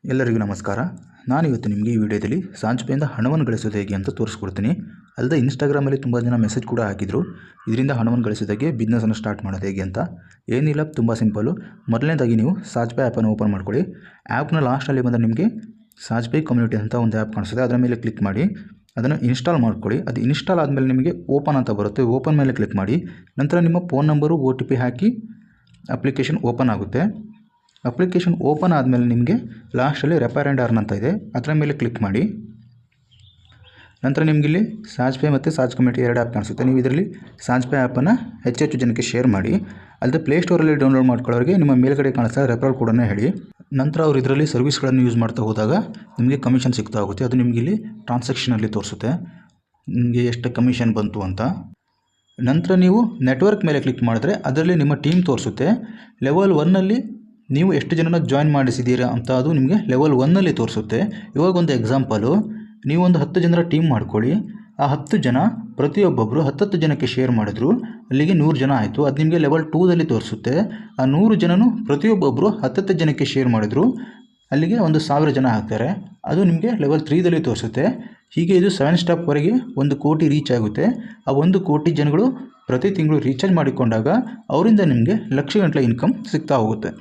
ಎಲ್ಲರಿಗೂ ನಮಸ್ಕಾರ. ನಾನಿವತ್ತು ನಿಮಗೆ ಈ ವಿಡಿಯೋದಲ್ಲಿ ಸಾಂಚ್ ಪೇಯಿಂದ ಹಣವನ್ನು ಗಳಿಸೋದು ಹೇಗೆ ಅಂತ ತೋರಿಸ್ಕೊಡ್ತೀನಿ. ಅಲ್ಲದೆ ಇನ್ಸ್ಟಾಗ್ರಾಮಲ್ಲಿ ತುಂಬ ಜನ ಮೆಸೇಜ್ ಕೂಡ ಹಾಕಿದರು, ಇದರಿಂದ ಹಣವನ್ನು ಗಳಿಸೋದು ಹೇಗೆ, ಬಿಸ್ನೆಸ್ಸನ್ನು ಸ್ಟಾರ್ಟ್ ಮಾಡೋದು ಹೇಗೆ ಅಂತ. ಏನಿಲ್ಲ, ತುಂಬ ಸಿಂಪಲ್ಲು. ಮೊದಲನೇದಾಗಿ ನೀವು ಸಾಂಚ್ ಪೇ ಆ್ಯಪನ್ನು ಓಪನ್ ಮಾಡ್ಕೊಳ್ಳಿ. ಆ್ಯಪ್ನ ಲಾಸ್ಟಲ್ಲಿ ಬಂದರೆ ನಿಮಗೆ ಸಾಂಚ್ ಪೇ ಕಮ್ಯುನಿಟಿ ಅಂತ ಒಂದು ಆ್ಯಪ್ ಕಾಣಿಸುತ್ತೆ, ಅದರ ಮೇಲೆ ಕ್ಲಿಕ್ ಮಾಡಿ ಅದನ್ನು ಇನ್ಸ್ಟಾಲ್ ಮಾಡ್ಕೊಳ್ಳಿ. ಅದು ಇನ್ಸ್ಟಾಲ್ ಆದಮೇಲೆ ನಿಮಗೆ ಓಪನ್ ಅಂತ ಬರುತ್ತೆ, ಓಪನ್ ಮೇಲೆ ಕ್ಲಿಕ್ ಮಾಡಿ. ನಂತರ ನಿಮ್ಮ ಫೋನ್ ನಂಬರು OTP ಹಾಕಿ ಅಪ್ಲಿಕೇಶನ್ ಓಪನ್ ಆಗುತ್ತೆ. ಅಪ್ಲಿಕೇಶನ್ ಓಪನ್ ಆದಮೇಲೆ ನಿಮಗೆ ಲಾಸ್ಟಲ್ಲಿ ರೆಫರ್ ಆ್ಯಂಡ್ ಅರ್ನ್ ಅಂತ ಇದೆ, ಅದರ ಮೇಲೆ ಕ್ಲಿಕ್ ಮಾಡಿ. ನಂತರ ನಿಮಗಿಲ್ಲಿ ಸಾಂಚ್ ಪೇ ಮತ್ತು ಸಾಂಚ್ ಕಮ್ಯುನಿಟಿ ಎರಡು ಆ್ಯಪ್ ಕಾಣಿಸುತ್ತೆ. ನೀವು ಇದರಲ್ಲಿ ಸಾಂಚ್ ಪೇ ಆ್ಯಪನ್ನು ಹೆಚ್ಚು ಜನಕ್ಕೆ ಶೇರ್ ಮಾಡಿ. ಅಲ್ಲದೆ ಪ್ಲೇಸ್ಟೋರಲ್ಲಿ ಡೌನ್ಲೋಡ್ ಮಾಡ್ಕೊಳ್ಳೋರಿಗೆ ನಿಮ್ಮ ಮೇಲ್ಗಡೆ ಕಾಣಿಸ್ತಾ ರೆಫರಲ್ ಕೋಡನ್ನು ಹೇಳಿ. ನಂತರ ಅವರು ಇದರಲ್ಲಿ ಸರ್ವಿಸ್ಗಳನ್ನು ಯೂಸ್ ಮಾಡ್ತಾ ಹೋದಾಗ ನಿಮಗೆ ಕಮಿಷನ್ ಸಿಗ್ತಾ ಹೋಗುತ್ತೆ. ಅದು ನಿಮಗಿಲ್ಲಿ ಟ್ರಾನ್ಸಾಕ್ಷನಲ್ಲಿ ತೋರಿಸುತ್ತೆ ನಿಮಗೆ ಎಷ್ಟು ಕಮಿಷನ್ ಬಂತು ಅಂತ. ನಂತರ ನೀವು ನೆಟ್ವರ್ಕ್ ಮೇಲೆ ಕ್ಲಿಕ್ ಮಾಡಿದ್ರೆ ಅದರಲ್ಲಿ ನಿಮ್ಮ ಟೀಮ್ ತೋರಿಸುತ್ತೆ. ಲೆವೆಲ್ 1ನಲ್ಲಿ ನೀವು ಎಷ್ಟು ಜನನ ಜಾಯಿನ್ ಮಾಡಿಸಿದ್ದೀರಾ ಅಂತ ಅದು ನಿಮಗೆ ಲೆವೆಲ್ 1ನಲ್ಲಿ ತೋರಿಸುತ್ತೆ. ಇವಾಗ ಒಂದು ಎಕ್ಸಾಂಪಲು, ನೀವೊಂದು 10 ಜನರ ಟೀಮ್ ಮಾಡ್ಕೊಳ್ಳಿ. ಆ 10 ಜನ ಪ್ರತಿಯೊಬ್ಬೊಬ್ಬರು 10 ಜನಕ್ಕೆ ಶೇರ್ ಮಾಡಿದ್ರು, ಅಲ್ಲಿಗೆ 100 ಜನ ಆಯಿತು. ಅದು ನಿಮಗೆ ಲೆವೆಲ್ 2ದಲ್ಲಿ ತೋರಿಸುತ್ತೆ. ಆ 100 ಜನನು ಪ್ರತಿಯೊಬ್ಬೊಬ್ಬರು 10 ಜನಕ್ಕೆ ಶೇರ್ ಮಾಡಿದ್ರು, ಅಲ್ಲಿಗೆ 1000 ಜನ ಆಗ್ತಾರೆ. ಅದು ನಿಮಗೆ ಲೆವೆಲ್ 3ದಲ್ಲಿ ತೋರಿಸುತ್ತೆ. ಹೀಗೆ ಇದು 7 ಸ್ಟೆಪ್ವರೆಗೆ 1 ಕೋಟಿ ರೀಚ್ ಆಗುತ್ತೆ. ಆ 1 ಕೋಟಿ ಜನಗಳು ಪ್ರತಿ ತಿಂಗಳು ರೀಚಾರ್ಜ್ ಮಾಡಿಕೊಂಡಾಗ ಅವರಿಂದ ನಿಮಗೆ ಲಕ್ಷಗಟ್ಟಲೆ ಇನ್ಕಮ್ ಸಿಗ್ತಾ ಹೋಗುತ್ತೆ.